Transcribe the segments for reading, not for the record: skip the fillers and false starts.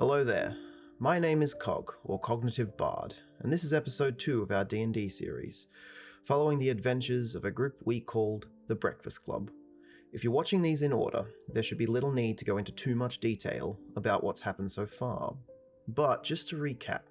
Hello there, my name is Cog, or Cognitive Bard, and this is episode 2 of our D&D series, following the adventures of a group we called the Breakfast Club. If you're watching these in order, there should be little need to go into too much detail about what's happened so far. But just to recap,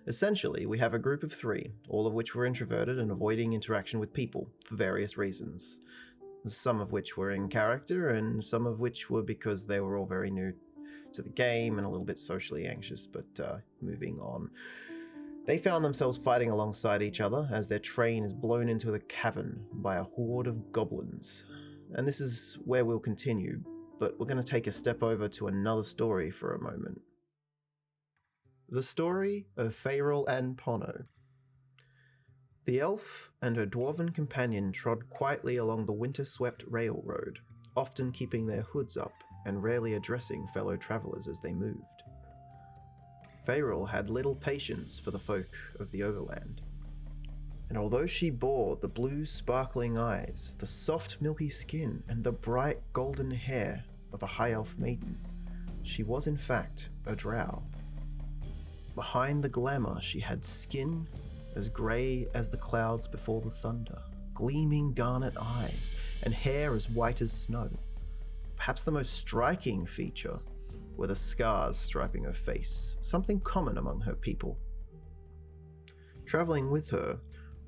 essentially we have a group of 3, all of which were introverted and avoiding interaction with people for various reasons. Some of which were in character, and some of which were because they were all very new to the game and a little bit socially anxious, but moving on. They found themselves fighting alongside each other as their train is blown into the cavern by a horde of goblins. And this is where we'll continue, but we're going to take a step over to another story for a moment. The story of Faeril and Pono. The elf and her dwarven companion trod quietly along the winter-swept railroad, often keeping their hoods up and rarely addressing fellow travellers as they moved. Faeril had little patience for the folk of the overland, and although she bore the blue sparkling eyes, the soft milky skin, and the bright golden hair of a high elf maiden, she was in fact a drow. Behind the glamour she had skin as grey as the clouds before the thunder, gleaming garnet eyes, and hair as white as snow. Perhaps the most striking feature were the scars striping her face, something common among her people. Travelling with her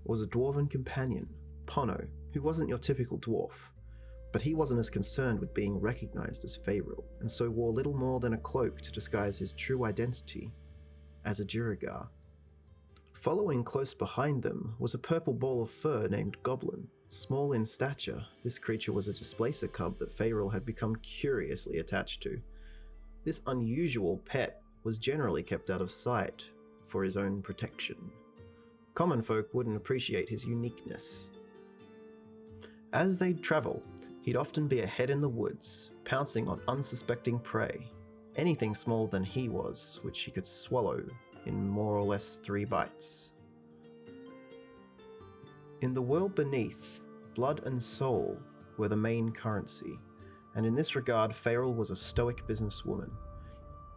was a dwarven companion, Pono, who wasn't your typical dwarf, but he wasn't as concerned with being recognised as Faeril, and so wore little more than a cloak to disguise his true identity as a Jirigar. Following close behind them was a purple ball of fur named Goblin. Small in stature, this creature was a displacer cub that Faeril had become curiously attached to. This unusual pet was generally kept out of sight for his own protection. Common folk wouldn't appreciate his uniqueness. As they'd travel, he'd often be ahead in the woods, pouncing on unsuspecting prey, anything smaller than he was, which he could swallow in more or less 3 bites. In the world beneath, blood and soul were the main currency, and in this regard Faeril was a stoic businesswoman.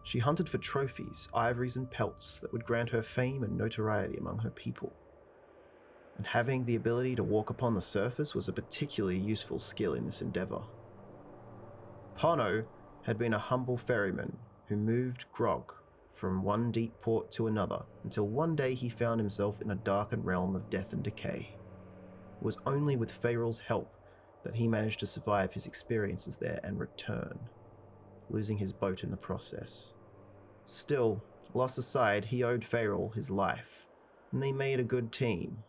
She hunted for trophies, ivories and pelts that would grant her fame and notoriety among her people. And having the ability to walk upon the surface was a particularly useful skill in this endeavour. Pono had been a humble ferryman who moved grog from one deep port to another, until one day he found himself in a darkened realm of death and decay. It was only with Faeril's help that he managed to survive his experiences there and return, losing his boat in the process. Still, loss aside, he owed Faeril his life, and they made a good team.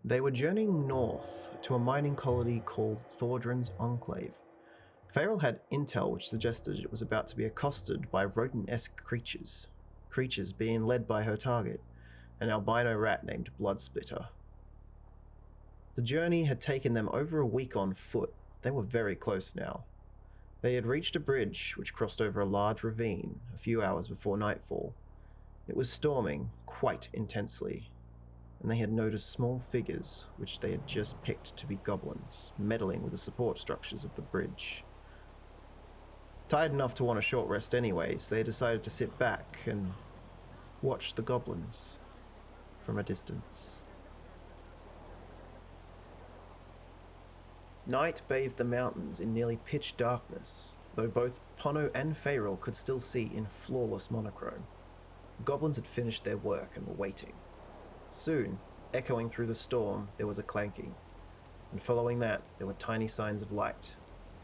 They were journeying north to a mining colony called Thordrin's Enclave. Faeril had intel which suggested it was about to be accosted by rodent-esque creatures being led by her target, an albino rat named Bloodsplitter. The journey had taken them over a week on foot. They were very close now. They had reached a bridge which crossed over a large ravine a few hours before nightfall. It was storming quite intensely, and they had noticed small figures which they had just picked to be goblins, meddling with the support structures of the bridge. Tired enough to want a short rest anyways, they decided to sit back and watch the goblins from a distance. Night bathed the mountains in nearly pitch darkness, though both Pono and Faeril could still see in flawless monochrome. The goblins had finished their work and were waiting. Soon, echoing through the storm, there was a clanking, and following that, there were tiny signs of light.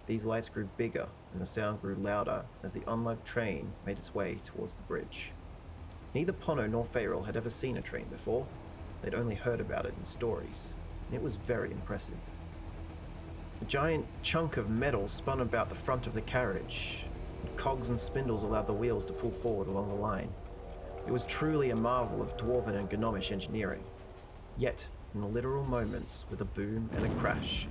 These lights grew bigger, and the sound grew louder as the unlocked train made its way towards the bridge. Neither Pono nor Faeril had ever seen a train before. They'd only heard about it in stories, and it was very impressive. A giant chunk of metal spun about the front of the carriage. Cogs and spindles allowed the wheels to pull forward along the line. It was truly a marvel of dwarven and gnomish engineering. Yet, in the literal moments, with a boom and a crash,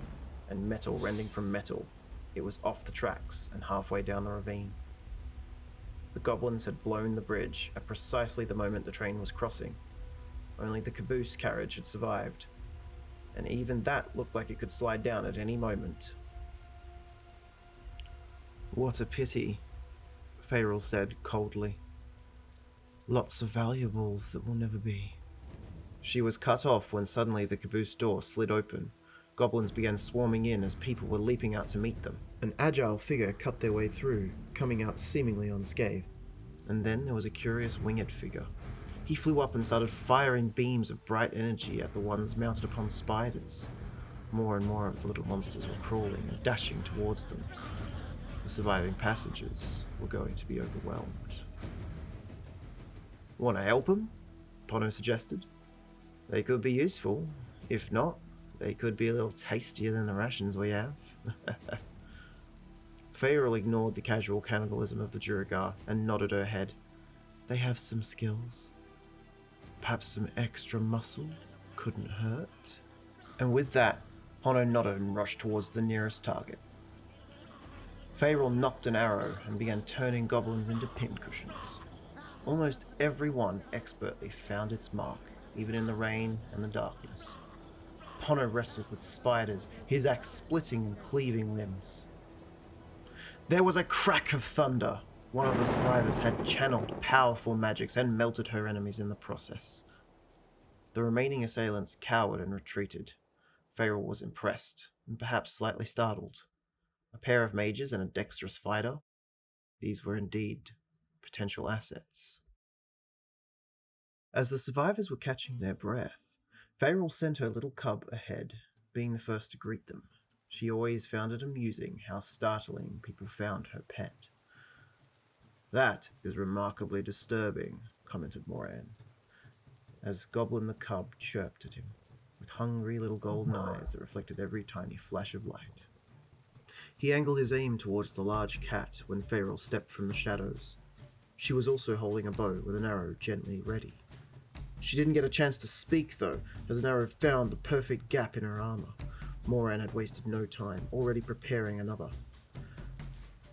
and metal rending from metal, it was off the tracks and halfway down the ravine. The goblins had blown the bridge at precisely the moment the train was crossing. Only the caboose carriage had survived, and even that looked like it could slide down at any moment. What a pity. Faerul said coldly. Lots of valuables that will never be. She was cut off when suddenly the caboose door slid open. Goblins began swarming in as people were leaping out to meet them. An agile figure cut their way through, coming out seemingly unscathed. And then there was a curious winged figure. He flew up and started firing beams of bright energy at the ones mounted upon spiders. More and more of the little monsters were crawling and dashing towards them. The surviving passengers were going to be overwhelmed. Want to help them? Pono suggested. They could be useful. If not, they could be a little tastier than the rations we have. Faerul ignored the casual cannibalism of the Duergar and nodded her head. They have some skills. Perhaps some extra muscle couldn't hurt. And with that, Pono nodded and rushed towards the nearest target. Faerul knocked an arrow and began turning goblins into pincushions. Almost every one expertly found its mark, even in the rain and the darkness. Pono wrestled with spiders, his axe splitting and cleaving limbs. There was a crack of thunder. One of the survivors had channeled powerful magics and melted her enemies in the process. The remaining assailants cowered and retreated. Faerul was impressed, and perhaps slightly startled. A pair of mages and a dexterous fighter. These were indeed potential assets. As the survivors were catching their breath, Faerul sent her little cub ahead, being the first to greet them. She always found it amusing how startling people found her pet. That is remarkably disturbing, commented Moran, as Goblin the cub chirped at him, with hungry little golden eyes that reflected every tiny flash of light. He angled his aim towards the large cat when Faerul stepped from the shadows. She was also holding a bow with an arrow gently ready. She didn't get a chance to speak, though, as an arrow found the perfect gap in her armor. Moran had wasted no time, already preparing another.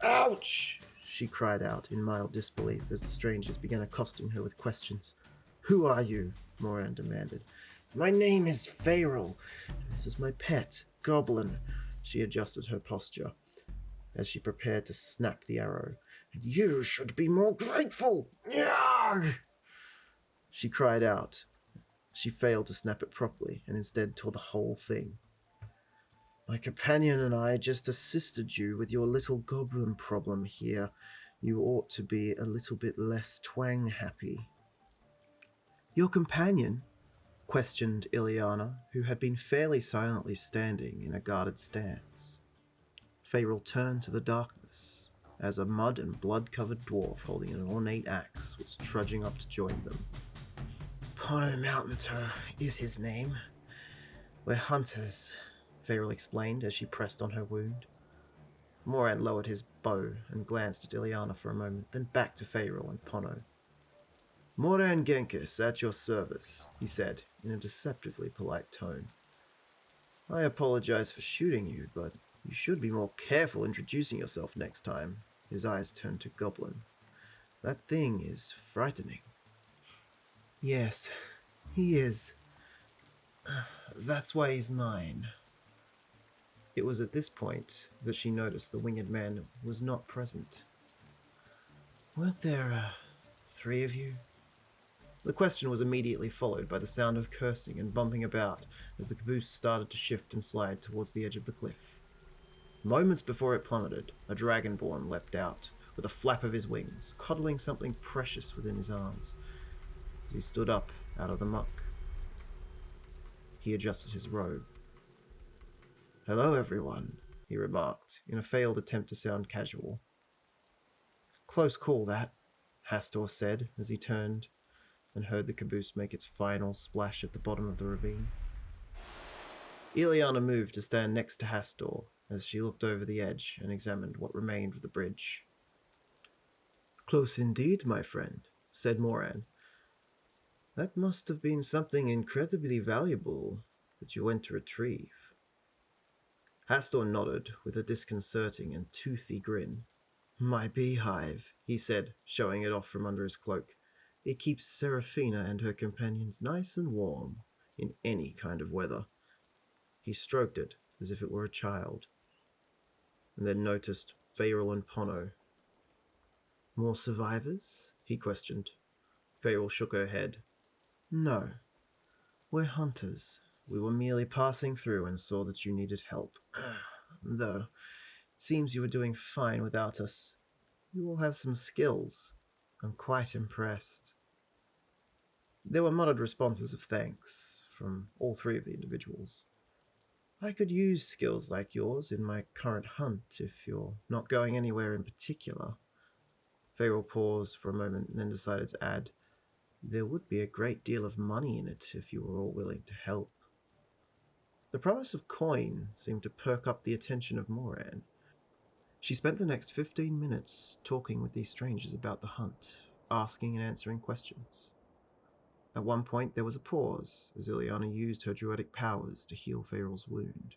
Ouch! She cried out in mild disbelief as the strangers began accosting her with questions. Who are you? Moran demanded. My name is Faerul. This is my pet, Goblin. She adjusted her posture as she prepared to snap the arrow. You should be more grateful! Yarg! She cried out. She failed to snap it properly and instead tore the whole thing. My companion and I just assisted you with your little goblin problem here. You ought to be a little bit less twang-happy. Your companion? Questioned Ileana, who had been fairly silently standing in a guarded stance. Faerul turned to the darkness as a mud and blood-covered dwarf holding an ornate axe was trudging up to join them. Pono Mountaintoe is his name. We're hunters, Faerul explained as she pressed on her wound. Moran lowered his bow and glanced at Ileana for a moment, then back to Faerul and Pono. Moran Genghis, at your service, he said, in a deceptively polite tone. I apologize for shooting you, but you should be more careful introducing yourself next time. His eyes turned to Goblin. That thing is frightening. Yes, he is. That's why he's mine. It was at this point that she noticed the winged man was not present. Weren't there, 3 of you? The question was immediately followed by the sound of cursing and bumping about as the caboose started to shift and slide towards the edge of the cliff. Moments before it plummeted, a dragonborn leapt out, with a flap of his wings, coddling something precious within his arms. As he stood up out of the muck, he adjusted his robe. Hello, everyone, he remarked, in a failed attempt to sound casual. Close call, that, Hastor said as he turned and heard the caboose make its final splash at the bottom of the ravine. Ileana moved to stand next to Hastor as she looked over the edge and examined what remained of the bridge. Close indeed, my friend, said Moran. That must have been something incredibly valuable that you went to retrieve. Hastor nodded with a disconcerting and toothy grin. My beehive, he said, showing it off from under his cloak. It keeps Seraphina and her companions nice and warm in any kind of weather. He stroked it as if it were a child, and then noticed Faerul and Pono. More survivors? He questioned. Farrell shook her head. No, we're hunters. We were merely passing through and saw that you needed help. Though, it seems you were doing fine without us. You all have some skills. I'm quite impressed. There were muttered responses of thanks from all three of the individuals. I could use skills like yours in my current hunt if you're not going anywhere in particular. Farrell paused for a moment and then decided to add, there would be a great deal of money in it if you were all willing to help. The promise of coin seemed to perk up the attention of Moran. She spent the next 15 minutes talking with these strangers about the hunt, asking and answering questions. At one point there was a pause as Ileana used her druidic powers to heal Farrell's wound.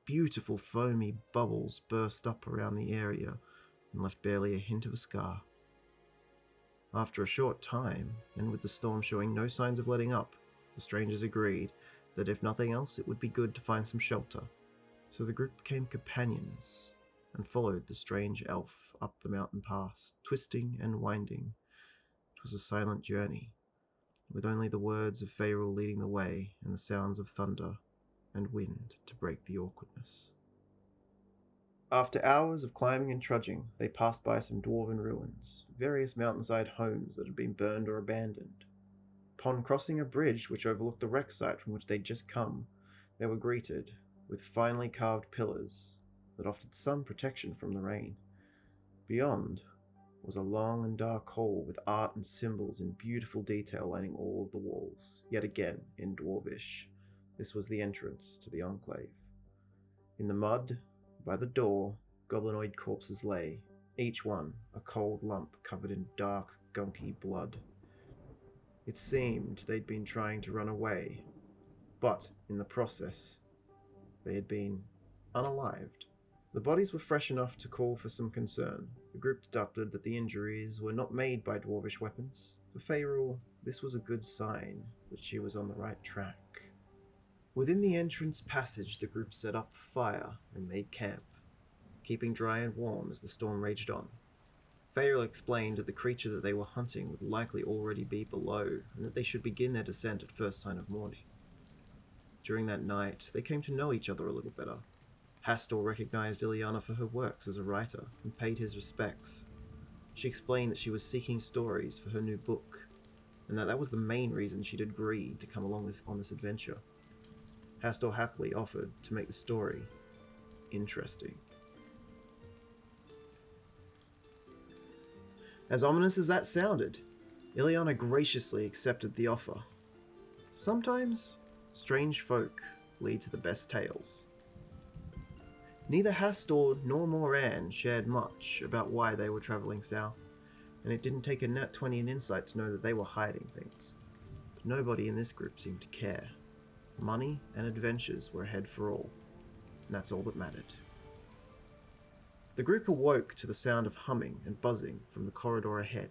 Beautiful foamy bubbles burst up around the area and left barely a hint of a scar. After a short time, and with the storm showing no signs of letting up, the strangers agreed that if nothing else it would be good to find some shelter, so the group became companions and followed the strange elf up the mountain pass, twisting and winding. It was a silent journey, with only the words of Farrell leading the way and the sounds of thunder and wind to break the awkwardness. After hours of climbing and trudging, they passed by some dwarven ruins, various mountainside homes that had been burned or abandoned. Upon crossing a bridge which overlooked the wreck site from which they'd just come, they were greeted with finely carved pillars that offered some protection from the rain. Beyond was a long and dark hall with art and symbols in beautiful detail lining all of the walls, yet again in Dwarvish. This was the entrance to the Enclave. In the mud, by the door, goblinoid corpses lay, each one a cold lump covered in dark, gunky blood. It seemed they'd been trying to run away, but in the process, they had been unalived. The bodies were fresh enough to call for some concern. The group deducted that the injuries were not made by dwarvish weapons. For Farrell, this was a good sign that she was on the right track. Within the entrance passage, the group set up fire and made camp, keeping dry and warm as the storm raged on. Farrell explained that the creature that they were hunting would likely already be below, and that they should begin their descent at first sign of morning. During that night, they came to know each other a little better. Hastor recognized Ileana for her works as a writer and paid his respects. She explained that she was seeking stories for her new book, and that was the main reason she'd agreed to come along on this adventure. Hastor happily offered to make the story interesting. As ominous as that sounded, Ileana graciously accepted the offer. Sometimes, strange folk lead to the best tales. Neither Hastor nor Moran shared much about why they were travelling south, and it didn't take a nat 20 in insight to know that they were hiding things. But nobody in this group seemed to care. Money and adventures were ahead for all, and that's all that mattered. The group awoke to the sound of humming and buzzing from the corridor ahead.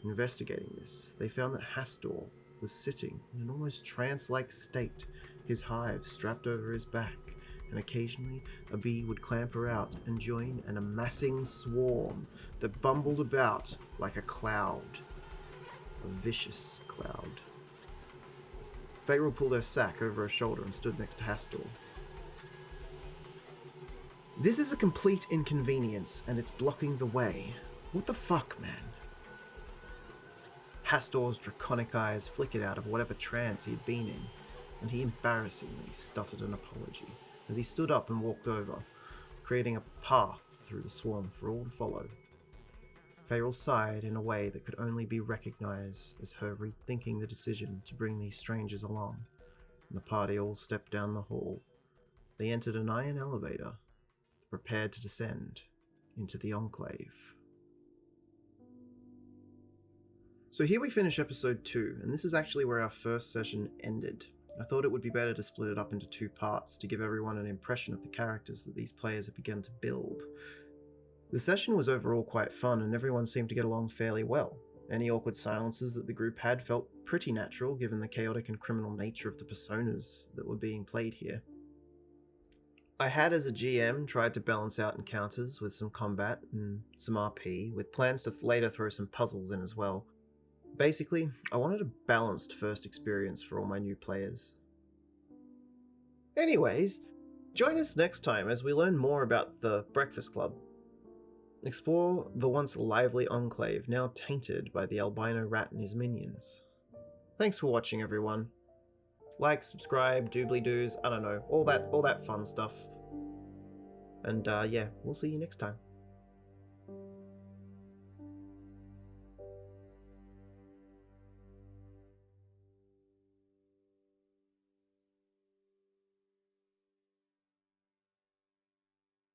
Investigating this, they found that Hastor was sitting in an almost trance-like state, his hive strapped over his back, and occasionally a bee would clamber out and join an amassing swarm that bumbled about like a cloud. A vicious cloud. Farrell pulled her sack over her shoulder and stood next to Hastor. This is a complete inconvenience, and it's blocking the way. What the fuck, man? Hastor's draconic eyes flickered out of whatever trance he had been in, and he embarrassingly stuttered an apology as he stood up and walked over, creating a path through the swarm for all to follow. Farrell sighed in a way that could only be recognized as her rethinking the decision to bring these strangers along, and the party all stepped down the hall. They entered an iron elevator, prepared to descend into the Enclave. So here we finish episode 2, and this is actually where our first session ended. I thought it would be better to split it up into 2 parts to give everyone an impression of the characters that these players have begun to build. The session was overall quite fun, and everyone seemed to get along fairly well. Any awkward silences that the group had felt pretty natural given the chaotic and criminal nature of the personas that were being played here. I had, as a GM, tried to balance out encounters with some combat and some RP, with plans to later throw some puzzles in as well. Basically, I wanted a balanced first experience for all my new players. Anyways, join us next time as we learn more about the Breakfast Club. Explore the once lively enclave now tainted by the albino rat and his minions. Thanks for watching, everyone. Like, subscribe, doobly-doos, I don't know, all that fun stuff. And yeah, we'll see you next time.